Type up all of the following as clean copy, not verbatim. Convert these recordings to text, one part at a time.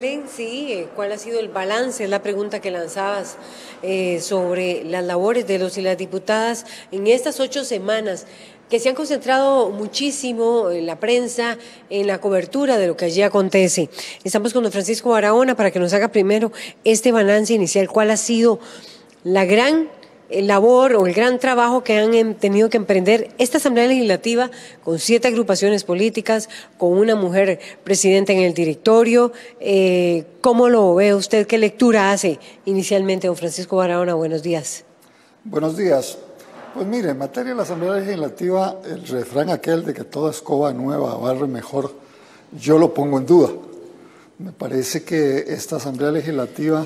Sí, ¿cuál ha sido el balance? Es la pregunta que lanzabas sobre las labores de los y las diputadas en estas 8 semanas que se han concentrado muchísimo en la prensa, en la cobertura de lo que allí acontece. Estamos con don Francisco Barahona para que nos haga primero este balance inicial. ¿Cuál ha sido la gran labor o el gran trabajo que han tenido que emprender esta Asamblea Legislativa con 7 agrupaciones políticas, con una mujer presidenta en el directorio? ¿Cómo lo ve usted? ¿Qué lectura hace inicialmente, don Francisco Barahona? Buenos días. Buenos días. Pues mire, en materia de la Asamblea Legislativa, el refrán aquel de que toda escoba nueva barre mejor, yo lo pongo en duda. Me parece que esta Asamblea Legislativa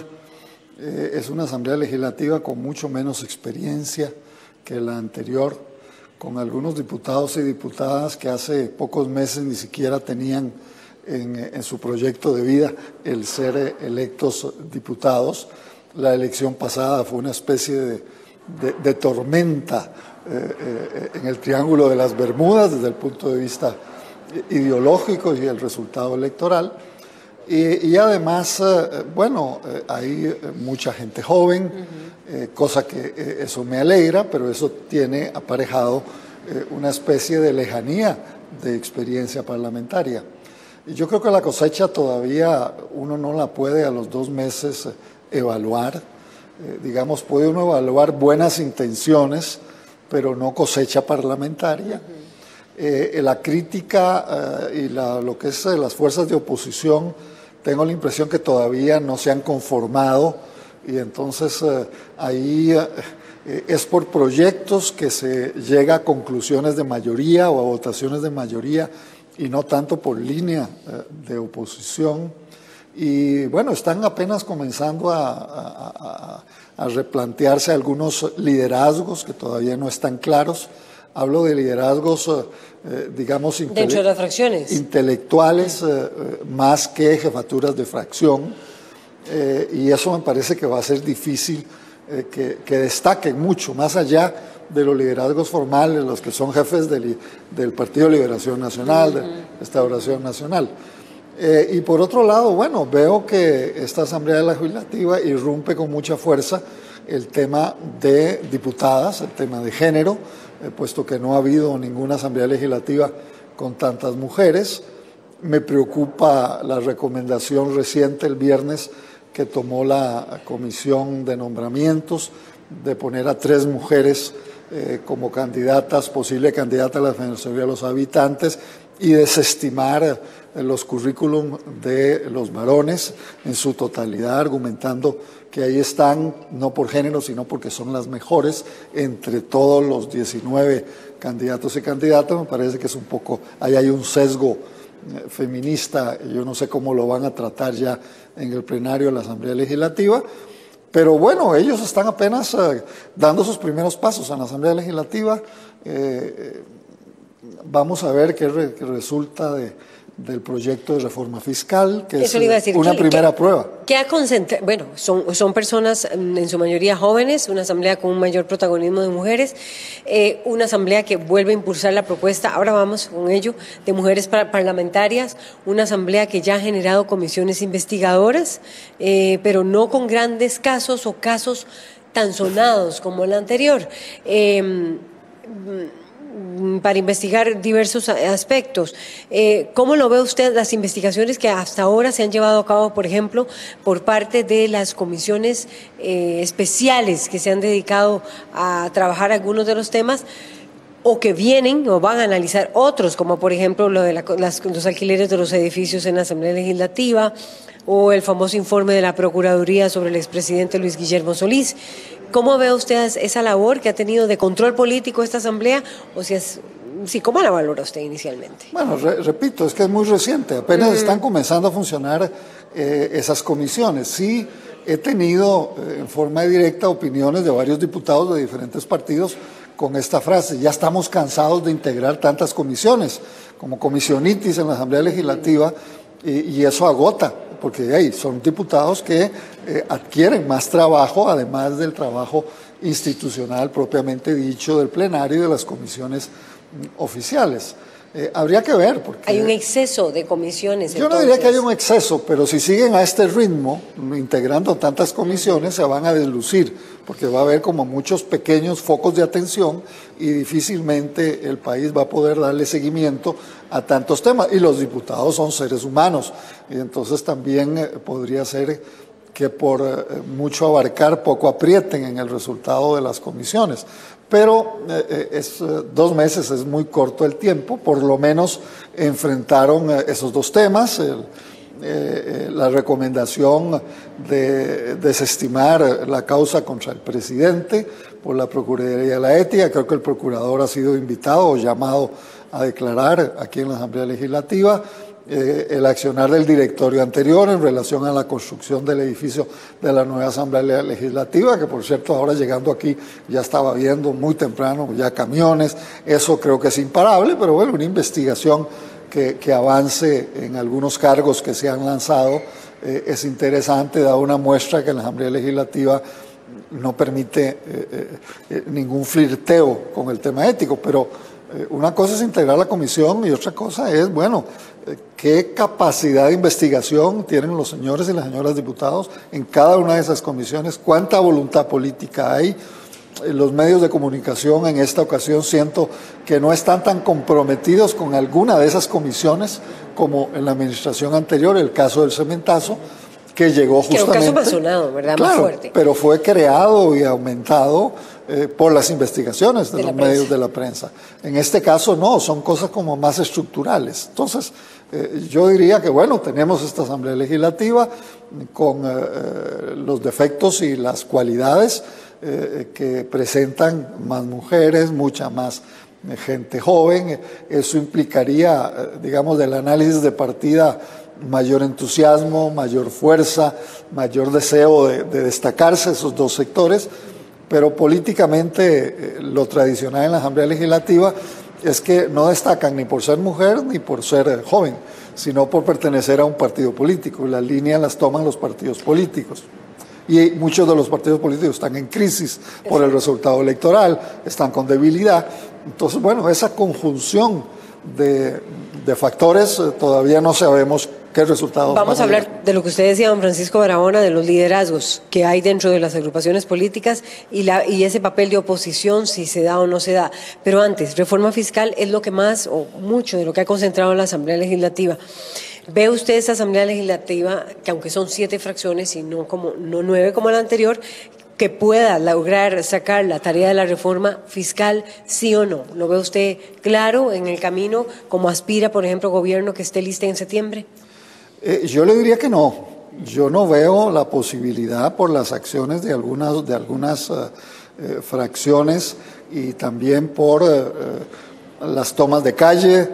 es una Asamblea Legislativa con mucho menos experiencia que la anterior, con algunos diputados y diputadas que hace pocos meses ni siquiera tenían en su proyecto de vida el ser electos diputados. La elección pasada fue una especie de tormenta en el Triángulo de las Bermudas desde el punto de vista ideológico y el resultado electoral. Y además, hay mucha gente joven, cosa que eso me alegra, pero eso tiene aparejado una especie de lejanía de experiencia parlamentaria. Y yo creo que la cosecha todavía uno no la puede a los 2 meses evaluar. Digamos, puede uno evaluar buenas intenciones, pero no cosecha parlamentaria. La crítica y lo que es las fuerzas de oposición, tengo la impresión que todavía no se han conformado, y entonces ahí es por proyectos que se llega a conclusiones de mayoría o a votaciones de mayoría y no tanto por línea de oposición. Y bueno, están apenas comenzando a replantearse algunos liderazgos que todavía no están claros. Hablo de liderazgos, digamos, dentro de las fracciones, intelectuales, más que jefaturas de fracción, y eso me parece que va a ser difícil que destaquen mucho, más allá de los liderazgos formales, los que son jefes del Partido de Liberación Nacional, de Restauración Nacional. Y por otro lado, bueno, veo que esta Asamblea Legislativa irrumpe con mucha fuerza el tema de diputadas, el tema de género, puesto que no ha habido ninguna Asamblea Legislativa con tantas mujeres. Me preocupa la recomendación reciente el viernes que tomó la Comisión de Nombramientos de poner a 3 mujeres como candidatas, posible candidata a la Defensoría de los Habitantes, y desestimar los currículum de los varones en su totalidad, argumentando que ahí están no por género, sino porque son las mejores entre todos los 19 candidatos y candidatas. Me parece que es un poco, ahí hay un sesgo feminista, yo no sé cómo lo van a tratar ya en el plenario de la Asamblea Legislativa, pero bueno, ellos están apenas dando sus primeros pasos en la Asamblea Legislativa. Vamos a ver qué resulta del proyecto de reforma fiscal, que es una primera prueba. Bueno, son personas en su mayoría jóvenes, una asamblea con un mayor protagonismo de mujeres, una asamblea que vuelve a impulsar la propuesta, ahora vamos con ello, de mujeres parlamentarias, una asamblea que ya ha generado comisiones investigadoras, pero no con grandes casos o casos tan sonados como la anterior. Para investigar diversos aspectos. ¿Cómo lo ve usted las investigaciones que hasta ahora se han llevado a cabo, por ejemplo, por parte de las comisiones especiales que se han dedicado a trabajar algunos de los temas, o que vienen o van a analizar otros, como por ejemplo lo de los alquileres de los edificios en la Asamblea Legislativa, o el famoso informe de la Procuraduría sobre el expresidente Luis Guillermo Solís? ¿Cómo ve usted esa labor que ha tenido de control político esta Asamblea? O si ¿cómo la valora usted inicialmente? Bueno, repito, es que es muy reciente, apenas están comenzando a funcionar esas comisiones. Sí, he tenido en forma directa opiniones de varios diputados de diferentes partidos con esta frase: ya estamos cansados de integrar tantas comisiones, como comisionitis en la Asamblea Legislativa, y eso agota, porque son diputados que adquieren más trabajo, además del trabajo institucional propiamente dicho del plenario y de las comisiones oficiales. Habría que ver. Porque hay un exceso de comisiones. Yo no diría que haya un exceso, pero si siguen a este ritmo, integrando tantas comisiones, se van a deslucir, porque va a haber como muchos pequeños focos de atención y difícilmente el país va a poder darle seguimiento a tantos temas. Y los diputados son seres humanos, y entonces también podría ser que por mucho abarcar, poco aprieten en el resultado de las comisiones. Pero 2 meses es muy corto el tiempo, por lo menos enfrentaron esos dos temas, la recomendación de desestimar la causa contra el presidente por la Procuraduría de la Ética. Creo que el procurador ha sido invitado o llamado a declarar aquí en la Asamblea Legislativa. El accionar del directorio anterior en relación a la construcción del edificio de la nueva Asamblea Legislativa, que por cierto ahora llegando aquí ya estaba viendo muy temprano ya camiones. Eso creo que es imparable, pero bueno, una investigación que avance en algunos cargos que se han lanzado es interesante, da una muestra que en la Asamblea Legislativa no permite ningún flirteo con el tema ético, pero una cosa es integrar la comisión y otra cosa es, bueno, qué capacidad de investigación tienen los señores y las señoras diputados en cada una de esas comisiones, cuánta voluntad política hay. Los medios de comunicación en esta ocasión siento que no están tan comprometidos con alguna de esas comisiones como en la administración anterior, el caso del cementazo, que llegó justamente... Que era un caso más sonado, ¿verdad? Claro, más fuerte. Pero fue creado y aumentado por las investigaciones de los medios de la prensa. En este caso no, son cosas como más estructurales. Entonces, yo diría que bueno, tenemos esta Asamblea Legislativa con los defectos y las cualidades que presentan más mujeres, mucha más gente joven. Eso implicaría, digamos, del análisis de partida, mayor entusiasmo, mayor fuerza, mayor deseo de destacarse esos dos sectores, pero políticamente lo tradicional en la Asamblea Legislativa es que no destacan ni por ser mujer ni por ser joven, sino por pertenecer a un partido político. Las líneas las toman los partidos políticos. Y muchos de los partidos políticos están en crisis por el resultado electoral, están con debilidad. Entonces, bueno, esa conjunción de factores todavía no sabemos qué resultados. Vamos a hablar de lo que usted decía, don Francisco Barahona, de los liderazgos que hay dentro de las agrupaciones políticas y ese papel de oposición, si se da o no se da. Pero antes, reforma fiscal es lo que más o mucho de lo que ha concentrado la Asamblea Legislativa. ¿Ve usted esa Asamblea Legislativa, que aunque son 7 fracciones y no 9 como la anterior, que pueda lograr sacar la tarea de la reforma fiscal, sí o no? ¿Lo ve usted claro en el camino, como aspira, por ejemplo, gobierno que esté lista en septiembre? Yo le diría que no. Yo no veo la posibilidad por las acciones de algunas fracciones y también por las tomas de calle,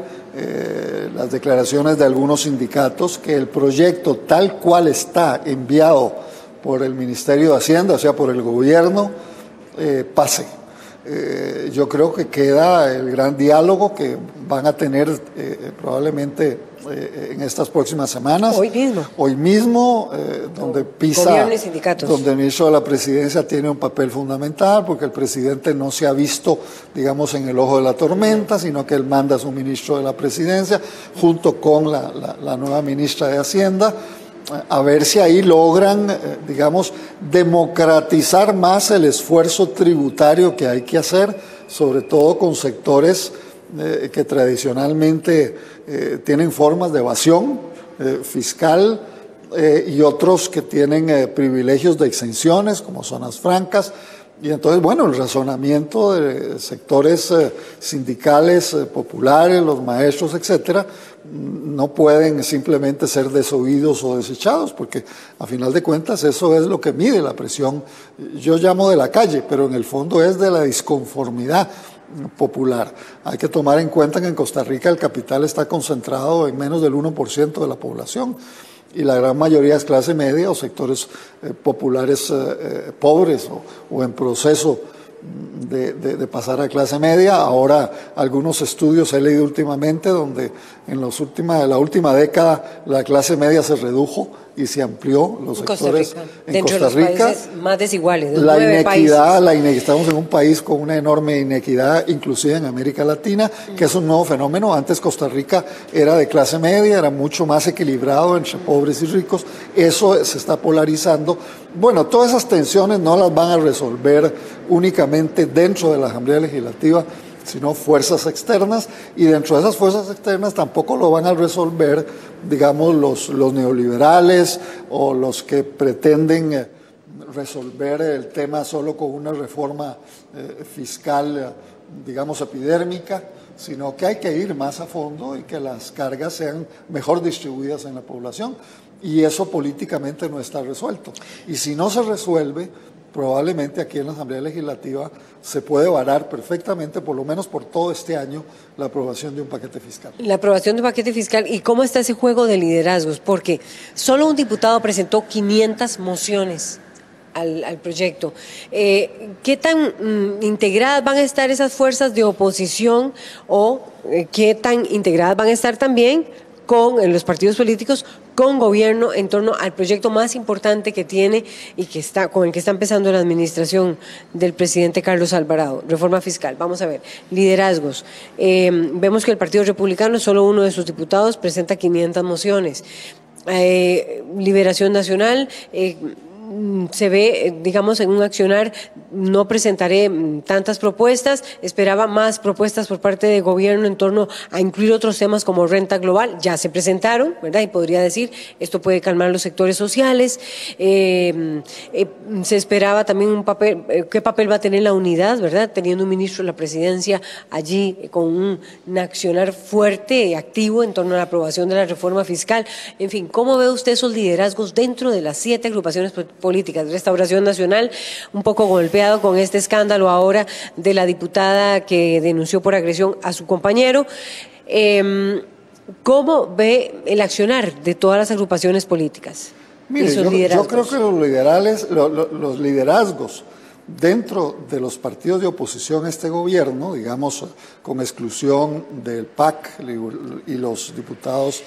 las declaraciones de algunos sindicatos, que el proyecto tal cual está enviado por el Ministerio de Hacienda, o sea, por el gobierno, pase. Yo creo que queda el gran diálogo que van a tener probablemente en estas próximas semanas. Hoy mismo, donde PISA, donde el ministro de la Presidencia tiene un papel fundamental, porque el presidente no se ha visto, digamos, en el ojo de la tormenta, sino que él manda a su ministro de la Presidencia, junto con la nueva ministra de Hacienda, a ver si ahí logran, digamos, democratizar más el esfuerzo tributario que hay que hacer, sobre todo con sectores que tradicionalmente tienen formas de evasión fiscal y otros que tienen privilegios de exenciones como zonas francas. Y entonces, bueno, el razonamiento de sectores sindicales, populares, los maestros, etcétera, no pueden simplemente ser desoídos o desechados, porque a final de cuentas eso es lo que mide la presión. Yo llamo de la calle, pero en el fondo es de la disconformidad popular. Hay que tomar en cuenta que en Costa Rica el capital está concentrado en menos del 1% de la población. Y la gran mayoría es clase media o sectores populares pobres o en proceso de pasar a clase media. Ahora algunos estudios he leído últimamente donde en la última década la clase media se redujo y se amplió los sectores en Costa Costa Rica. Dentro de los países más desiguales, de La 9 inequidad, países. estamos en un país con una enorme inequidad, inclusive en América Latina, que es un nuevo fenómeno. Antes Costa Rica era de clase media, era mucho más equilibrado entre pobres y ricos. Eso se está polarizando. Bueno, todas esas tensiones no las van a resolver únicamente dentro de la Asamblea Legislativa, sino fuerzas externas, y dentro de esas fuerzas externas tampoco lo van a resolver, digamos, los neoliberales o los que pretenden resolver el tema solo con una reforma fiscal, digamos, epidérmica, sino que hay que ir más a fondo y que las cargas sean mejor distribuidas en la población, y eso políticamente no está resuelto. Y si no se resuelve, probablemente aquí en la Asamblea Legislativa se puede varar perfectamente, por lo menos por todo este año, la aprobación de un paquete fiscal. La aprobación de un paquete fiscal. ¿Y cómo está ese juego de liderazgos? Porque solo un diputado presentó 500 mociones al proyecto. ¿Qué tan integradas van a estar esas fuerzas de oposición o qué tan integradas van a estar también con los partidos políticos, con gobierno, en torno al proyecto más importante que tiene y que está con el que está empezando la administración del presidente Carlos Alvarado, reforma fiscal? Vamos a ver, liderazgos. Vemos que el Partido Republicano, solo uno de sus diputados, presenta 500 mociones. Liberación Nacional se ve, digamos, en un accionar. No presentaré tantas propuestas, esperaba más propuestas por parte del gobierno en torno a incluir otros temas como renta global. Ya se presentaron, ¿verdad? Y podría decir, esto puede calmar los sectores sociales. Se esperaba también un papel, ¿qué papel va a tener la unidad, verdad? Teniendo un ministro de la presidencia allí con un accionar fuerte y activo en torno a la aprobación de la reforma fiscal. En fin, ¿cómo ve usted esos liderazgos dentro de las 7 agrupaciones políticas? Restauración Nacional, un poco golpeado con este escándalo ahora de la diputada que denunció por agresión a su compañero. ¿Cómo ve el accionar de todas las agrupaciones políticas? Mire, yo creo que los liderazgos dentro de los partidos de oposición a este gobierno, digamos, con exclusión del PAC y los diputados,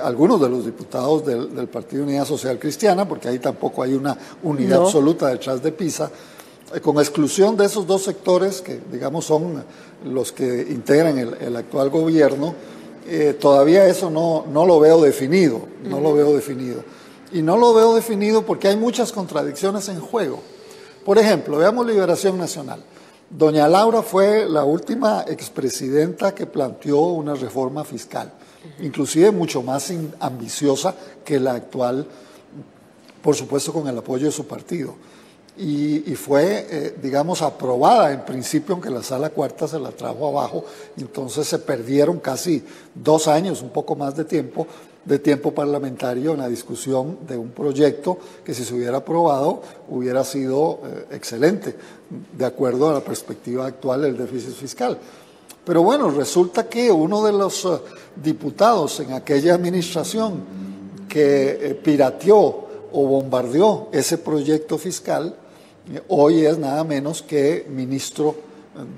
algunos de los diputados del Partido Unidad Social Cristiana, porque ahí tampoco hay una unidad absoluta detrás de PISA, con exclusión de esos dos sectores que, digamos, son los que integran el actual gobierno, todavía eso no lo veo definido, no lo veo definido. Y no lo veo definido porque hay muchas contradicciones en juego. Por ejemplo, veamos Liberación Nacional. Doña Laura fue la última expresidenta que planteó una reforma fiscal, inclusive mucho más ambiciosa que la actual, por supuesto con el apoyo de su partido. Y fue, digamos, aprobada en principio, aunque la Sala Cuarta se la trajo abajo. Entonces se perdieron casi 2 años, un poco más de tiempo parlamentario en la discusión de un proyecto que, si se hubiera aprobado, hubiera sido excelente, de acuerdo a la perspectiva actual del déficit fiscal. Pero bueno, resulta que uno de los diputados en aquella administración que pirateó o bombardeó ese proyecto fiscal, hoy es nada menos que ministro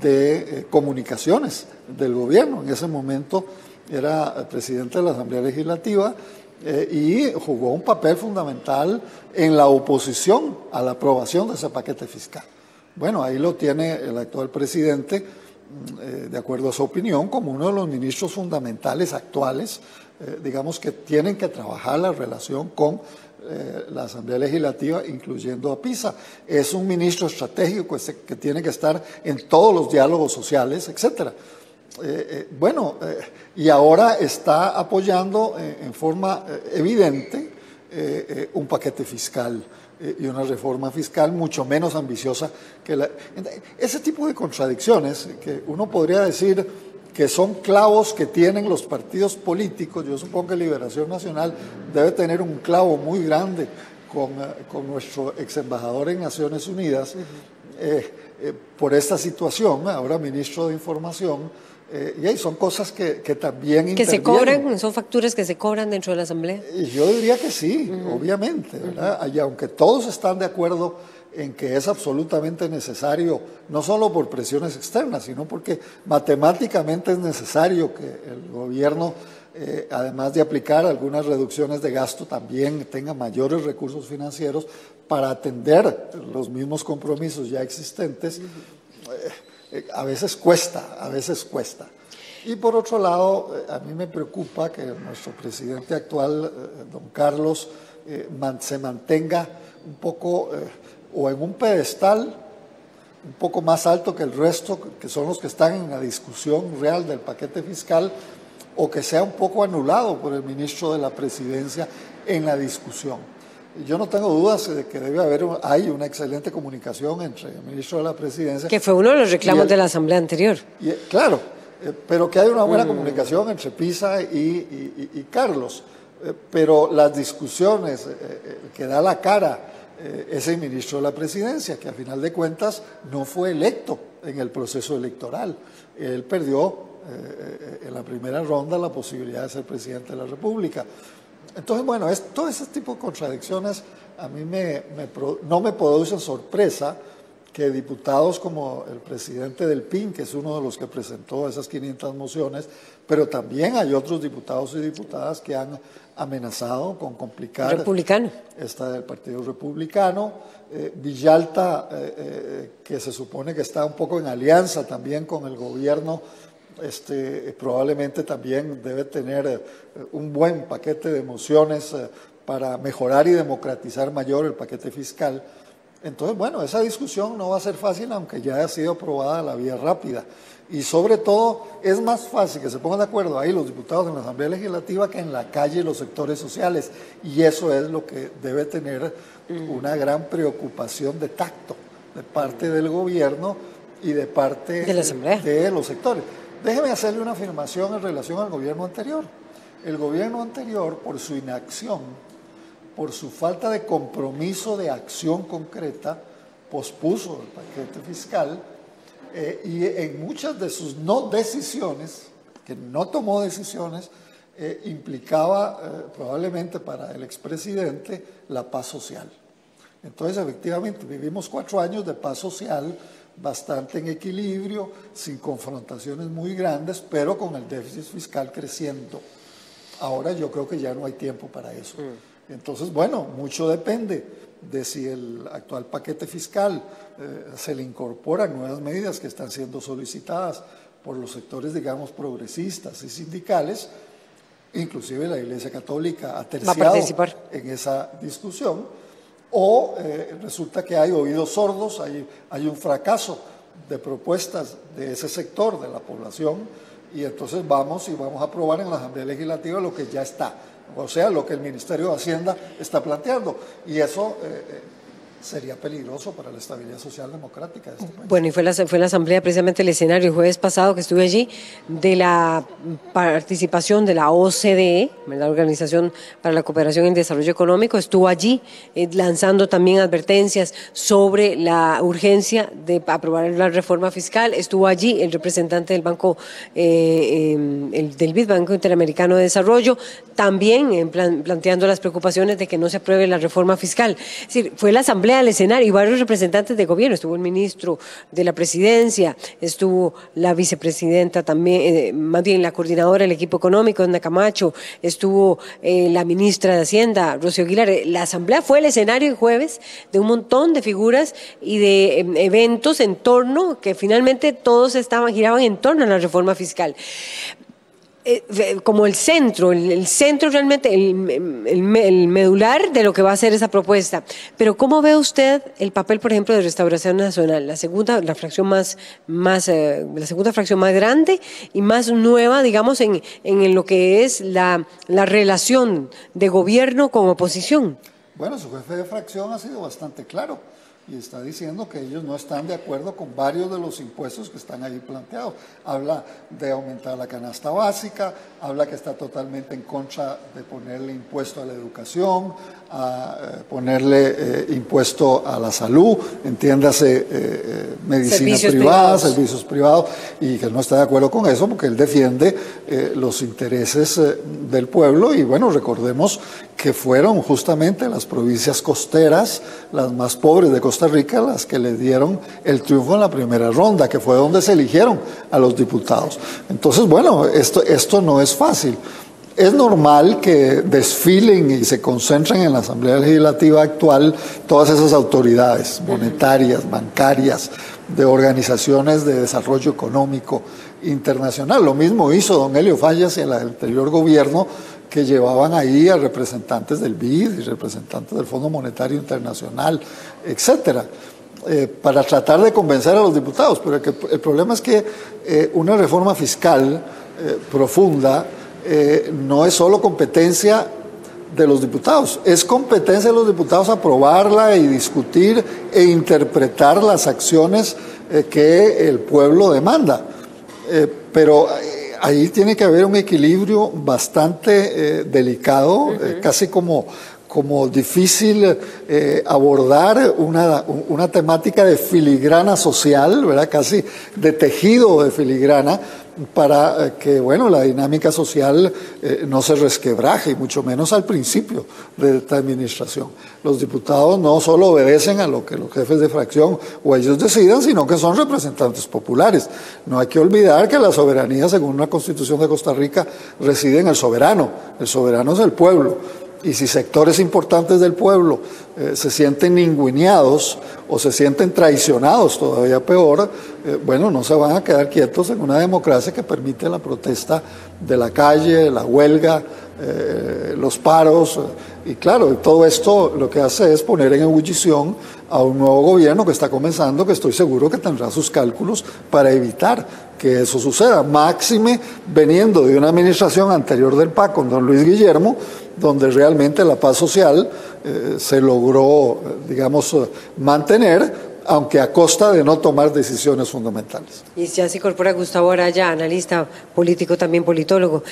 de Comunicaciones del gobierno. En ese momento era presidente de la Asamblea Legislativa y jugó un papel fundamental en la oposición a la aprobación de ese paquete fiscal. Bueno, ahí lo tiene el actual presidente, de acuerdo a su opinión, como uno de los ministros fundamentales actuales, digamos, que tienen que trabajar la relación con la Asamblea Legislativa, incluyendo a PISA. Es un ministro estratégico que tiene que estar en todos los diálogos sociales, etcétera. Y ahora está apoyando en forma evidente un paquete fiscal y una reforma fiscal mucho menos ambiciosa que ese tipo de contradicciones que uno podría decir que son clavos que tienen los partidos políticos. Yo supongo que Liberación Nacional debe tener un clavo muy grande con nuestro ex embajador en Naciones Unidas por esta situación, ahora ministro de Información. Y son cosas que también ¿Que se cobran? ¿Son facturas que se cobran dentro de la Asamblea? Yo diría que sí, obviamente, ¿verdad? Y aunque todos están de acuerdo en que es absolutamente necesario, no solo por presiones externas, sino porque matemáticamente es necesario que el gobierno además de aplicar algunas reducciones de gasto, también tenga mayores recursos financieros para atender los mismos compromisos ya existentes. A veces cuesta, a veces cuesta. Y por otro lado, a mí me preocupa que nuestro presidente actual, don Carlos, se mantenga un poco o en un pedestal un poco más alto que el resto, que son los que están en la discusión real del paquete fiscal, o que sea un poco anulado por el ministro de la Presidencia en la discusión. Yo no tengo dudas de que hay una excelente comunicación entre el ministro de la Presidencia. Que fue uno de los reclamos de la Asamblea anterior. Claro, pero que hay una buena comunicación entre Pisa y Carlos. Pero las discusiones que da la cara es el ministro de la Presidencia, que a final de cuentas no fue electo en el proceso electoral. Él perdió en la primera ronda la posibilidad de ser presidente de la República. Entonces, bueno, todo ese tipo de contradicciones a mí no me producen sorpresa que diputados como el presidente del PIN, que es uno de los que presentó esas 500 mociones, pero también hay otros diputados y diputadas que han amenazado con complicar esta del Partido Republicano. Villalta, que se supone que está un poco en alianza también con el gobierno, probablemente también debe tener un buen paquete de mociones para mejorar y democratizar mayor el paquete fiscal. Entonces, bueno, esa discusión no va a ser fácil, aunque ya haya sido aprobada la vía rápida. Y sobre todo, es más fácil que se pongan de acuerdo ahí los diputados en la Asamblea Legislativa que en la calle los sectores sociales. Y eso es lo que debe tener una gran preocupación de tacto de parte del gobierno y de parte de la Asamblea, de los sectores. Déjeme hacerle una afirmación en relación al gobierno anterior. El gobierno anterior, por su inacción, por su falta de compromiso de acción concreta, pospuso el paquete fiscal y en muchas de sus no decisiones, que no tomó decisiones, implicaba probablemente para el expresidente la paz social. Entonces, efectivamente, vivimos 4 años de paz social, bastante en equilibrio, sin confrontaciones muy grandes, pero con el déficit fiscal creciendo. Ahora yo creo que ya no hay tiempo para eso. Entonces, bueno, mucho depende de si el actual paquete fiscal se le incorporan nuevas medidas que están siendo solicitadas por los sectores, digamos, progresistas y sindicales. Inclusive la Iglesia Católica ha terciado en esa discusión. O resulta que hay oídos sordos, hay un fracaso de propuestas de ese sector de la población, y entonces vamos a aprobar en la Asamblea Legislativa lo que ya está, o sea, lo que el Ministerio de Hacienda está planteando, y eso sería peligroso para la estabilidad social democrática de este país. Bueno, y fue la Asamblea precisamente el escenario el jueves pasado que estuve allí de la participación de la OCDE, la Organización para la Cooperación y el Desarrollo Económico, estuvo allí lanzando también advertencias sobre la urgencia de aprobar la reforma fiscal. Estuvo allí el representante del Banco, del BID, Banco Interamericano de Desarrollo, también planteando las preocupaciones de que no se apruebe la reforma fiscal. Es decir, fue la Asamblea al escenario y varios representantes de gobierno, estuvo el ministro de la Presidencia, estuvo la vicepresidenta también, más bien la coordinadora del equipo económico, Ana Camacho, estuvo la ministra de Hacienda, Rocío Aguilar. La Asamblea fue el escenario el jueves de un montón de figuras y de eventos en torno, que finalmente todos giraban en torno a la reforma fiscal. Como el centro realmente, el medular de lo que va a ser esa propuesta. Pero ¿cómo ve usted el papel, por ejemplo, de Restauración Nacional, la segunda fracción más grande y más nueva, digamos, en lo que es la relación de gobierno con oposición? Bueno, su jefe de fracción ha sido bastante claro y está diciendo que ellos no están de acuerdo con varios de los impuestos que están ahí planteados. Habla de aumentar la canasta básica, habla que está totalmente en contra de ponerle impuesto a la educación, a ponerle impuesto a la salud, entiéndase medicina privada, servicios privados, y que no está de acuerdo con eso porque él defiende los intereses del pueblo. Y bueno, recordemos que fueron justamente las provincias costeras, las más pobres de Costa Rica, las que le dieron el triunfo en la primera ronda, que fue donde se eligieron a los diputados. Entonces, bueno, esto no es fácil. Es normal que desfilen y se concentren en la Asamblea Legislativa actual todas esas autoridades monetarias, bancarias, de organizaciones de desarrollo económico internacional. Lo mismo hizo don Helio Fallas en el anterior gobierno, que llevaban ahí a representantes del BID y representantes del Fondo Monetario Internacional, etcétera, para tratar de convencer a los diputados. Pero el problema es que una reforma fiscal profunda no es solo competencia de los diputados, es competencia de los diputados aprobarla y discutir e interpretar las acciones que el pueblo demanda. Pero ahí tiene que haber un equilibrio bastante delicado, casi como difícil abordar una temática de filigrana social, ¿verdad? Casi de tejido de filigrana, para que, bueno, la dinámica social no se resquebraje, y mucho menos al principio de esta administración. Los diputados no solo obedecen a lo que los jefes de fracción o ellos decidan, sino que son representantes populares. No hay que olvidar que la soberanía, según la Constitución de Costa Rica, reside en el soberano. El soberano es el pueblo. Y si sectores importantes del pueblo se sienten ninguneados o se sienten traicionados, todavía peor, bueno, no se van a quedar quietos en una democracia que permite la protesta de la calle, la huelga, los paros. Y claro, todo esto lo que hace es poner en ebullición a un nuevo gobierno que está comenzando, que estoy seguro que tendrá sus cálculos para evitar que eso suceda. Máxime veniendo de una administración anterior del PAC con don Luis Guillermo, donde realmente la paz social se logró, digamos, mantener, aunque a costa de no tomar decisiones fundamentales. Y ya se incorpora Gustavo Araya, analista político, también politólogo.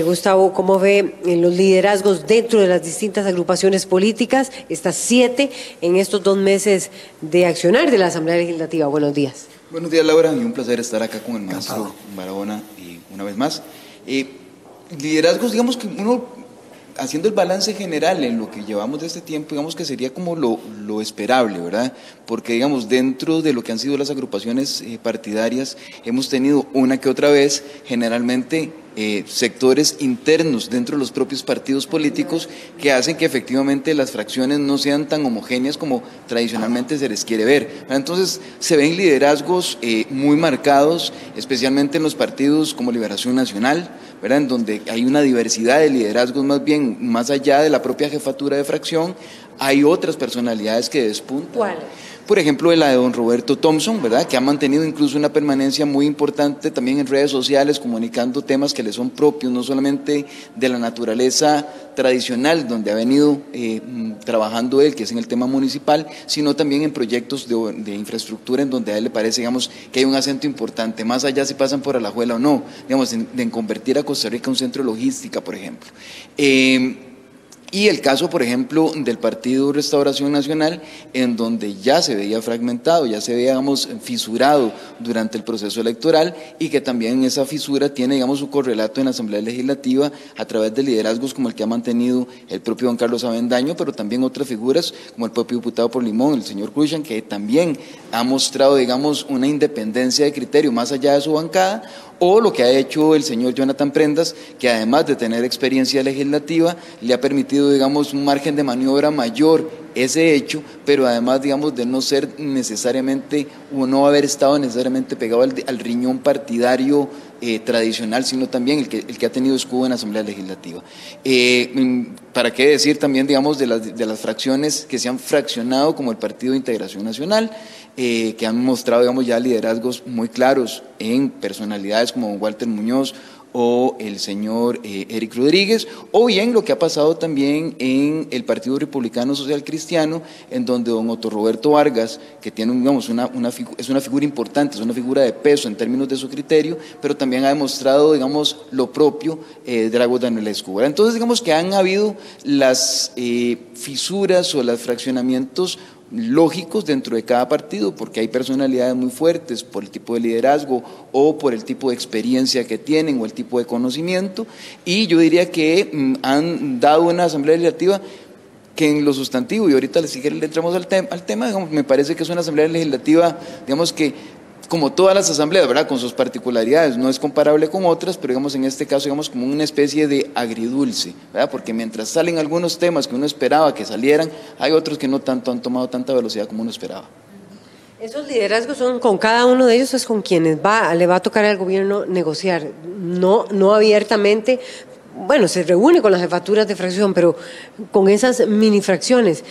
Gustavo, ¿cómo ve los liderazgos dentro de las distintas agrupaciones políticas, estas 7, en estos 2 meses de accionar de la Asamblea Legislativa? Buenos días. Buenos días, Laura, y un placer estar acá con el maestro Barahona y una vez más. Liderazgos, digamos que uno, haciendo el balance general en lo que llevamos de este tiempo, digamos que sería como lo esperable, ¿verdad? Porque, digamos, dentro de lo que han sido las agrupaciones partidarias, hemos tenido una que otra vez, generalmente, sectores internos dentro de los propios partidos políticos que hacen que efectivamente las fracciones no sean tan homogéneas como tradicionalmente se les quiere ver. Entonces, se ven liderazgos muy marcados, especialmente en los partidos como Liberación Nacional, ¿verdad? En donde hay una diversidad de liderazgos, más bien, más allá de la propia jefatura de fracción, hay otras personalidades que despuntan. ¿Cuáles? Por ejemplo, la de don Roberto Thompson, ¿verdad? Que ha mantenido incluso una permanencia muy importante también en redes sociales, comunicando temas que le son propios, no solamente de la naturaleza tradicional, donde ha venido trabajando él, que es en el tema municipal, sino también en proyectos de infraestructura, en donde a él le parece, digamos, que hay un acento importante, más allá si pasan por Alajuela o no, digamos, en convertir a Costa Rica en un centro de logística, por ejemplo. Y el caso, por ejemplo, del Partido Restauración Nacional, en donde ya se veía fragmentado, ya se veía, digamos, fisurado durante el proceso electoral, y que también esa fisura tiene, digamos, su correlato en la Asamblea Legislativa a través de liderazgos como el que ha mantenido el propio don Carlos Avendaño, pero también otras figuras como el propio diputado por Limón, el señor Cruzan, que también ha mostrado, digamos, una independencia de criterio más allá de su bancada, o lo que ha hecho el señor Jonathan Prendas, que además de tener experiencia legislativa, le ha permitido, digamos, un margen de maniobra mayor ese hecho, pero además, digamos, de no ser necesariamente, o no haber estado necesariamente pegado al riñón partidario tradicional, sino también el que ha tenido escudo en la Asamblea Legislativa. ¿Para qué decir también, digamos, de las fracciones que se han fraccionado, como el Partido de Integración Nacional, que han mostrado, digamos, ya liderazgos muy claros en personalidades como don Walter Muñoz o el señor Eric Rodríguez, o bien lo que ha pasado también en el Partido Republicano Social Cristiano, en donde don Otto Roberto Vargas, que tiene, digamos, es una figura importante, es una figura de peso en términos de su criterio, pero también ha demostrado, digamos, lo propio Drago Danilescu. Entonces, digamos que han habido las fisuras o los fraccionamientos lógicos dentro de cada partido, porque hay personalidades muy fuertes por el tipo de liderazgo o por el tipo de experiencia que tienen o el tipo de conocimiento, y yo diría que han dado una Asamblea Legislativa que en lo sustantivo, y ahorita si quieren le entramos al tema, digamos, me parece que es una Asamblea Legislativa, digamos, que como todas las asambleas, ¿verdad? Con sus particularidades, no es comparable con otras, pero digamos en este caso, digamos como una especie de agridulce, ¿verdad? Porque mientras salen algunos temas que uno esperaba que salieran, hay otros que no tanto han tomado tanta velocidad como uno esperaba. Esos liderazgos son con cada uno de ellos, es con quienes le va a tocar al gobierno negociar, no abiertamente. Bueno, se reúne con las jefaturas de fracción, pero con esas mini fracciones.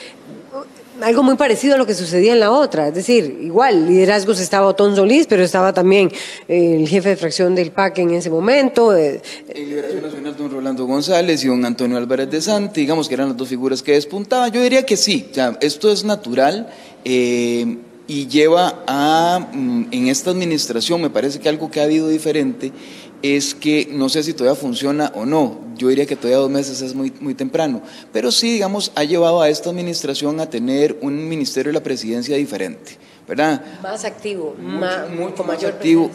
Algo muy parecido a lo que sucedía en la otra, es decir, igual, liderazgos estaba Otón Solís, pero estaba también el jefe de fracción del PAC en ese momento. En Liberación Nacional, don Rolando González y don Antonio Álvarez de Santi, digamos que eran las dos figuras que despuntaban. Yo diría que sí, o sea, esto es natural y lleva a, en esta administración, me parece que algo que ha habido diferente es que no sé si todavía funciona o no, yo diría que todavía 2 meses es muy temprano, pero sí, digamos, ha llevado a esta administración a tener un ministerio de la presidencia diferente, ¿verdad? Más activo,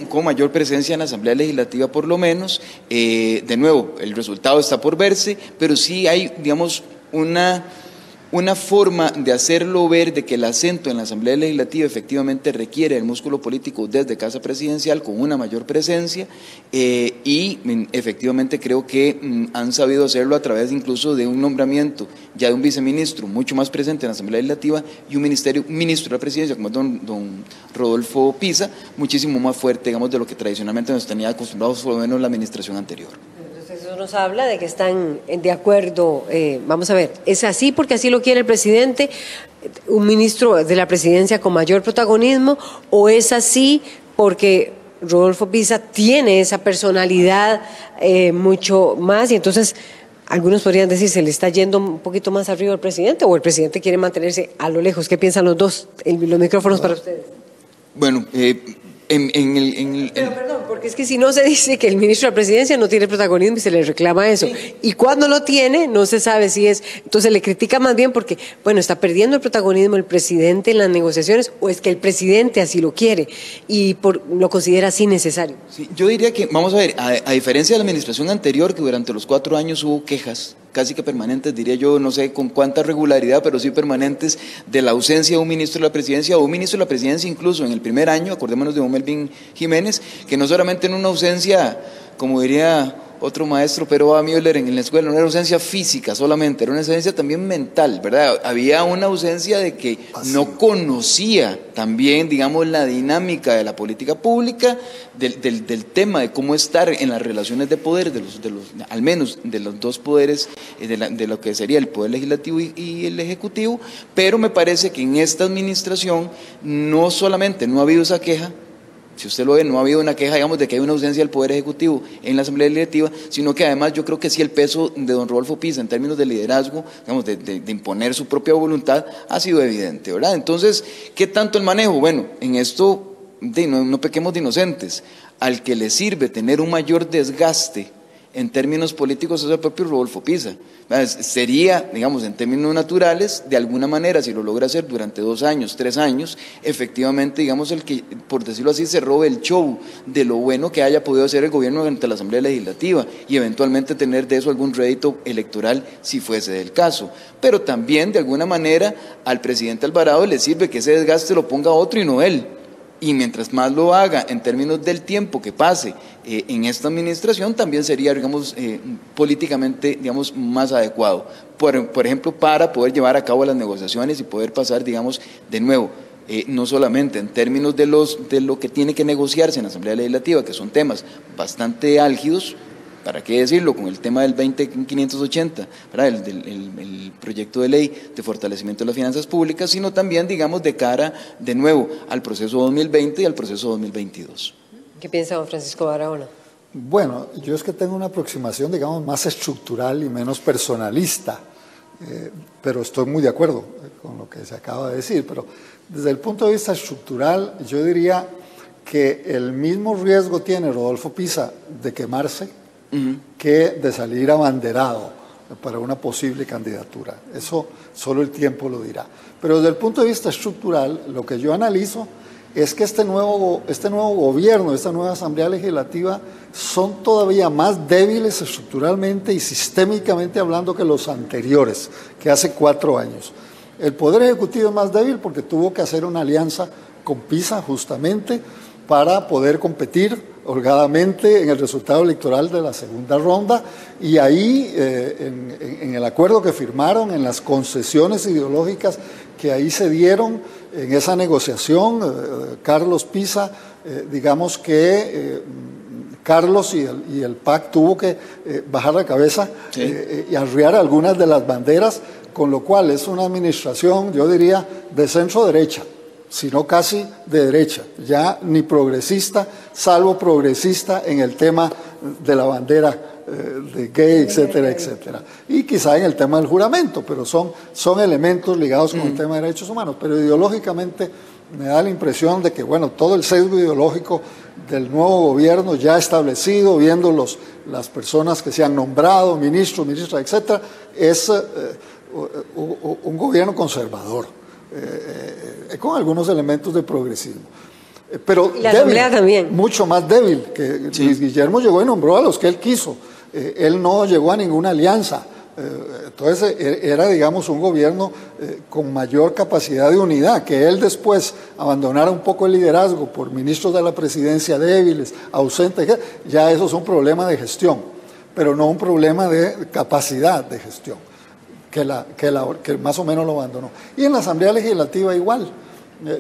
con mayor presencia en la Asamblea Legislativa por lo menos. De nuevo, el resultado está por verse, pero sí hay, digamos, una forma de hacerlo ver de que el acento en la Asamblea Legislativa efectivamente requiere el músculo político desde Casa Presidencial con una mayor presencia y efectivamente creo que han sabido hacerlo a través incluso de un nombramiento ya de un viceministro mucho más presente en la Asamblea Legislativa y un ministro de la Presidencia como don Rodolfo Pisa, muchísimo más fuerte, digamos, de lo que tradicionalmente nos tenía acostumbrados por lo menos la administración anterior. Eso nos habla de que están de acuerdo. Vamos a ver, ¿es así porque así lo quiere el presidente, un ministro de la presidencia con mayor protagonismo, o es así porque Rodolfo Pisa tiene esa personalidad mucho más y entonces algunos podrían decir se le está yendo un poquito más arriba al presidente o el presidente quiere mantenerse a lo lejos? ¿Qué piensan los dos? Los micrófonos para ustedes. Bueno, Pero perdón, porque es que si no se dice que el ministro de la presidencia no tiene protagonismo y se le reclama eso, y cuando lo tiene no se sabe si es, entonces le critica más bien porque, bueno, está perdiendo el protagonismo el presidente en las negociaciones o es que el presidente así lo quiere y lo considera así necesario. Sí, yo diría que, vamos a ver, a diferencia de la administración anterior que durante los 4 años hubo quejas casi que permanentes, diría yo, no sé con cuánta regularidad, pero sí permanentes, de la ausencia de un ministro de la presidencia o un ministro de la presidencia incluso en el primer año, acordémonos de don Melvin Jiménez, que no solamente en una ausencia, como diría otro maestro, pero a Müller en la escuela, no era ausencia física solamente, era una ausencia también mental, ¿verdad? Había una ausencia de que no conocía también, digamos, la dinámica de la política pública, del tema de cómo estar en las relaciones de poder, al menos de los dos poderes, de lo que sería el poder legislativo y el ejecutivo, pero me parece que en esta administración no solamente no ha habido esa queja, si usted lo ve, no ha habido una queja, digamos, de que hay una ausencia del Poder Ejecutivo en la Asamblea Legislativa, sino que además yo creo que sí el peso de don Rodolfo Pisa en términos de liderazgo, digamos, de imponer su propia voluntad, ha sido evidente, ¿verdad? Entonces, ¿qué tanto el manejo? Bueno, en esto no pequemos de inocentes. Al que le sirve tener un mayor desgaste en términos políticos es el propio Rodolfo Pisa. Sería, digamos, en términos naturales, de alguna manera, si lo logra hacer durante 2 años, 3 años, efectivamente, digamos, el que, por decirlo así, se robe el show de lo bueno que haya podido hacer el gobierno ante la Asamblea Legislativa y eventualmente tener de eso algún rédito electoral si fuese del caso. Pero también, de alguna manera, al presidente Alvarado le sirve que ese desgaste lo ponga otro y no él. Y mientras más lo haga en términos del tiempo que pase en esta administración, también sería, digamos, políticamente, digamos, más adecuado. Por ejemplo, para poder llevar a cabo las negociaciones y poder pasar, digamos, de nuevo, no solamente en términos de lo que tiene que negociarse en la Asamblea Legislativa, que son temas bastante álgidos, ¿para qué decirlo? Con el tema del 20.580, el proyecto de ley de fortalecimiento de las finanzas públicas, sino también, digamos, de cara, de nuevo, al proceso 2020 y al proceso 2022. ¿Qué piensa don Francisco Barahona? Bueno, yo es que tengo una aproximación, digamos, más estructural y menos personalista, pero estoy muy de acuerdo con lo que se acaba de decir, pero desde el punto de vista estructural, yo diría que el mismo riesgo tiene Rodolfo Pisa de quemarse que de salir abanderado para una posible candidatura. Eso solo el tiempo lo dirá. Pero desde el punto de vista estructural, lo que yo analizo es que este nuevo gobierno, esta nueva Asamblea Legislativa, son todavía más débiles estructuralmente y sistémicamente hablando que los anteriores, que hace 4 años. El Poder Ejecutivo es más débil porque tuvo que hacer una alianza con Pisa justamente, para poder competir holgadamente en el resultado electoral de la segunda ronda, y ahí en el acuerdo que firmaron, en las concesiones ideológicas que ahí se dieron en esa negociación, Carlos Pisa, digamos que Carlos y el PAC tuvo que bajar la cabeza y arriar algunas de las banderas, con lo cual es una administración, yo diría, de centro-derecha, sino casi de derecha, ya ni progresista, salvo progresista en el tema de la bandera de gay, etcétera, etcétera. Y quizá en el tema del juramento, pero son elementos ligados con el tema de derechos humanos. Pero ideológicamente me da la impresión de que, bueno, todo el sesgo ideológico del nuevo gobierno ya establecido, viendo las personas que se han nombrado, ministros, ministras, etcétera, es un gobierno conservador, con algunos elementos de progresismo. Pero la Asamblea también. Mucho más débil, que Luis Guillermo llegó y nombró a los que él quiso. Él no llegó a ninguna alianza. Entonces era, digamos, un gobierno con mayor capacidad de unidad. Que él después abandonara un poco el liderazgo por ministros de la presidencia débiles, ausentes, ya eso es un problema de gestión, pero no un problema de capacidad de gestión, que más o menos lo abandonó. Y en la Asamblea Legislativa igual.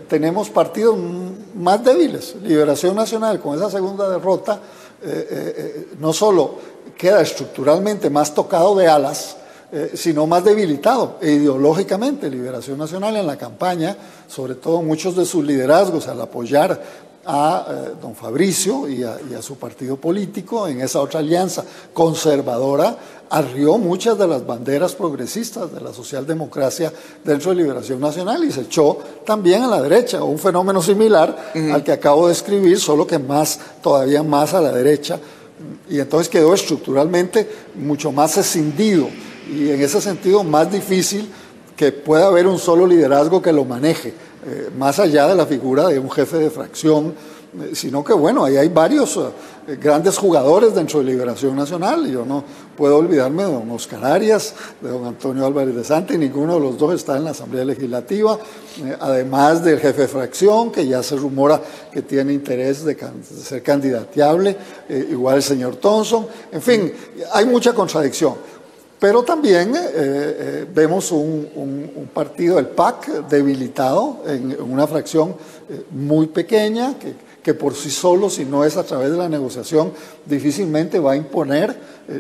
Tenemos partidos más débiles. Liberación Nacional, con esa segunda derrota, no solo queda estructuralmente más tocado de alas, sino más debilitado ideológicamente. Liberación Nacional en la campaña, sobre todo muchos de sus liderazgos al apoyar a don Fabricio y a su partido político en esa otra alianza conservadora, arrió muchas de las banderas progresistas de la socialdemocracia dentro de Liberación Nacional y se echó también a la derecha, un fenómeno similar al que acabo de escribir, solo que todavía más a la derecha, y entonces quedó estructuralmente mucho más escindido y en ese sentido más difícil que pueda haber un solo liderazgo que lo maneje, más allá de la figura de un jefe de fracción, sino que bueno, ahí hay varios grandes jugadores dentro de Liberación Nacional. Yo no puedo olvidarme de don Oscar Arias, de don Antonio Álvarez de Santa, y ninguno de los dos está en la Asamblea Legislativa, además del jefe de fracción, que ya se rumora que tiene interés de ser candidateable, igual el señor Thompson. En fin, hay mucha contradicción. Pero también vemos un partido, el PAC, debilitado en una fracción muy pequeña, que por sí solo, si no es a través de la negociación, difícilmente va a imponer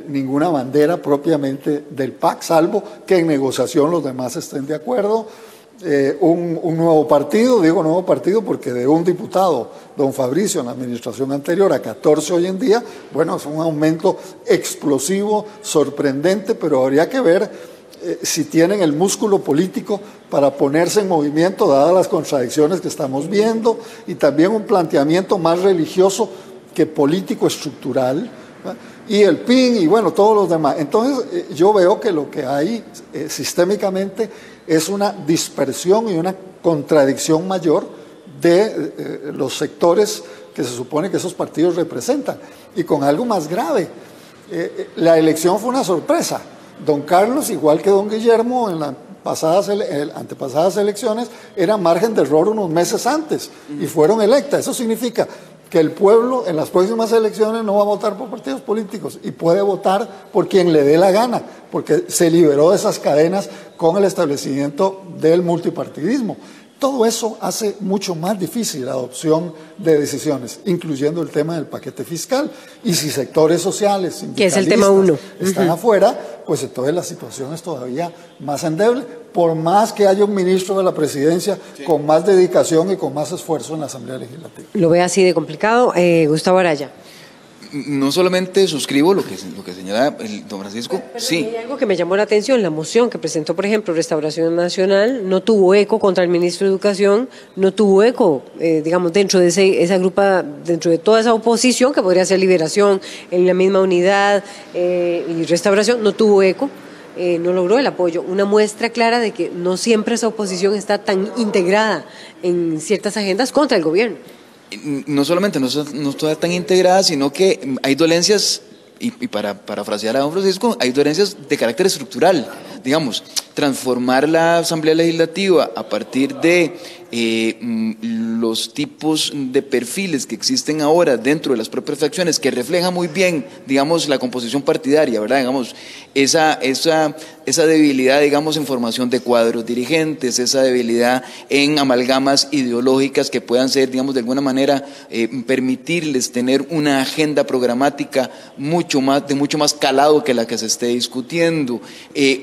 ninguna bandera propiamente del PAC, salvo que en negociación los demás estén de acuerdo. Un nuevo partido, digo nuevo partido porque de un diputado, don Fabricio, en la administración anterior a 14 hoy en día, bueno, es un aumento explosivo, sorprendente, pero habría que ver si tienen el músculo político para ponerse en movimiento, dadas las contradicciones que estamos viendo, y también un planteamiento más religioso que político estructural, ¿verdad? Y el PIN y bueno, todos los demás. Entonces yo veo que lo que hay sistémicamente es una dispersión y una contradicción mayor de los sectores que se supone que esos partidos representan. Y con algo más grave, la elección fue una sorpresa. Don Carlos, igual que don Guillermo, en las antepasadas elecciones, era margen de error unos meses antes y fueron electas. Eso significa que el pueblo en las próximas elecciones no va a votar por partidos políticos y puede votar por quien le dé la gana, porque se liberó de esas cadenas con el establecimiento del multipartidismo. Todo eso hace mucho más difícil la adopción de decisiones, incluyendo el tema del paquete fiscal. Y si sectores sociales, sindicalistas, que es el tema 1, están afuera, pues entonces la situación es todavía más endeble, por más que haya un ministro de la presidencia con más dedicación y con más esfuerzo en la Asamblea Legislativa. ¿Lo ve así de complicado? Gustavo Araya. No solamente suscribo lo que señala el don Francisco, sí. Hay algo que me llamó la atención, la moción que presentó, por ejemplo, Restauración Nacional, no tuvo eco contra el ministro de Educación, no tuvo eco, digamos, dentro de esa grupa, dentro de toda esa oposición, que podría ser Liberación, en la misma unidad, y Restauración, no tuvo eco. No logró el apoyo, una muestra clara de que no siempre esa oposición está tan integrada en ciertas agendas contra el gobierno. No solamente no está tan integrada, sino que hay dolencias, y para parafrasear a don Francisco, hay dolencias de carácter estructural. Digamos, transformar la Asamblea Legislativa a partir de los tipos de perfiles que existen ahora dentro de las propias fracciones, que refleja muy bien, digamos, la composición partidaria, ¿verdad? Digamos, esa debilidad, digamos, en formación de cuadros dirigentes, esa debilidad en amalgamas ideológicas que puedan ser, digamos, de alguna manera permitirles tener una agenda programática de mucho más calado que la que se esté discutiendo,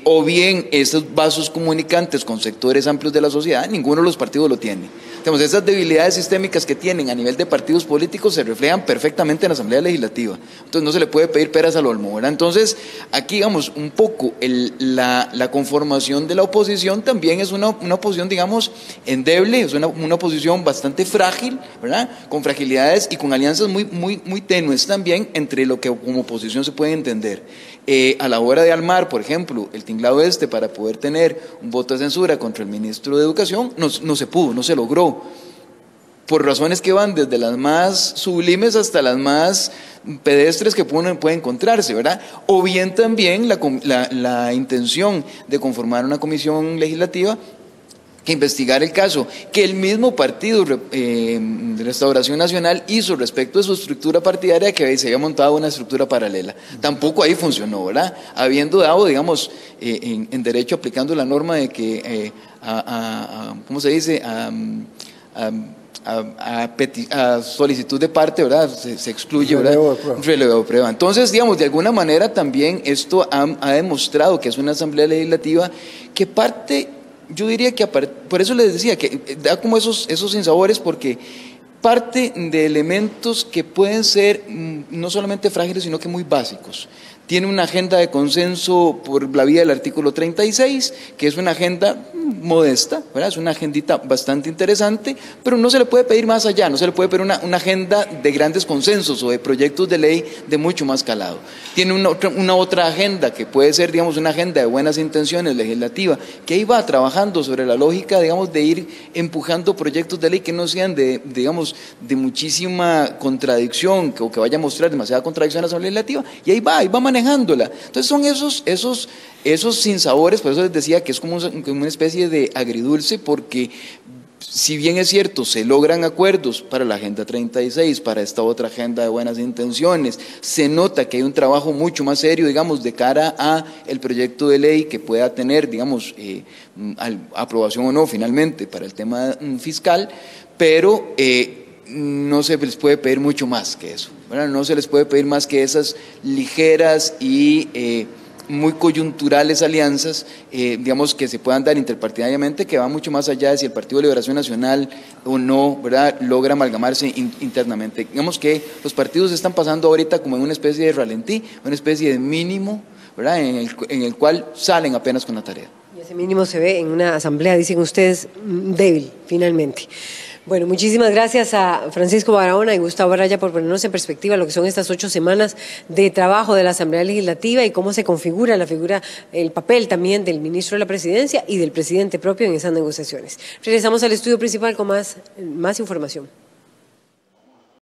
o bien esos vasos comunicantes con sectores amplios de la sociedad. Ninguno de los partidos lo tiene. Entonces, esas debilidades sistémicas que tienen a nivel de partidos políticos se reflejan perfectamente en la Asamblea Legislativa. Entonces no se le puede pedir peras al olmo, ¿verdad? Entonces, aquí, digamos, un poco la conformación de la oposición también es una oposición, digamos, endeble, es una oposición bastante frágil, ¿verdad? Con fragilidades y con alianzas muy tenues también entre lo que como oposición se puede entender. A la hora de armar, por ejemplo, el tinglado para poder tener un voto de censura contra el ministro de Educación, no se pudo, no se logró, por razones que van desde las más sublimes hasta las más pedestres que puede encontrarse, ¿verdad? O bien también la intención de conformar una comisión legislativa que investigar el caso que el mismo Partido de Restauración Nacional hizo respecto de su estructura partidaria, que se había montado una estructura paralela. Tampoco ahí funcionó, ¿verdad? Habiendo dado, digamos, en derecho, aplicando la norma de que, ¿cómo se dice?, a solicitud de parte, ¿verdad? Se excluye, ¿verdad? Relevo de prueba. Entonces, digamos, de alguna manera también esto ha demostrado que es una asamblea legislativa que parte, yo diría que, por eso les decía, que da como esos sinsabores, porque parte de elementos que pueden ser no solamente frágiles, sino que muy básicos. Tiene una agenda de consenso por la vía del artículo 36, que es una agenda modesta, ¿verdad? Es una agendita bastante interesante, pero no se le puede pedir más allá, no se le puede pedir una agenda de grandes consensos o de proyectos de ley de mucho más calado. Tiene una otra agenda que puede ser, digamos, una agenda de buenas intenciones legislativa, que ahí va trabajando sobre la lógica, digamos, de ir empujando proyectos de ley que no sean digamos, de muchísima contradicción, o que vaya a mostrar demasiada contradicción a la Asamblea Legislativa, y ahí va manejándola. Entonces son esos sinsabores, por eso les decía que es como una especie de agridulce, porque si bien es cierto, se logran acuerdos para la Agenda 36, para esta otra agenda de buenas intenciones, se nota que hay un trabajo mucho más serio, digamos, de cara a el proyecto de ley que pueda tener, digamos, aprobación o no finalmente para el tema fiscal, pero no se les puede pedir mucho más que eso, ¿verdad? No se les puede pedir más que esas ligeras y muy coyunturales alianzas, digamos, que se puedan dar interpartidariamente, que van mucho más allá de si el Partido de Liberación Nacional o no, ¿verdad?, logra amalgamarse internamente. Digamos que los partidos están pasando ahorita como en una especie de ralentí, una especie de mínimo, ¿verdad?, en el cual salen apenas con la tarea. Y ese mínimo se ve en una asamblea, dicen ustedes, débil, finalmente. Bueno, muchísimas gracias a Francisco Barahona y Gustavo Araya por ponernos en perspectiva lo que son estas 8 semanas de trabajo de la Asamblea Legislativa y cómo se configura el papel también del ministro de la Presidencia y del presidente propio en esas negociaciones. Regresamos al estudio principal con más información.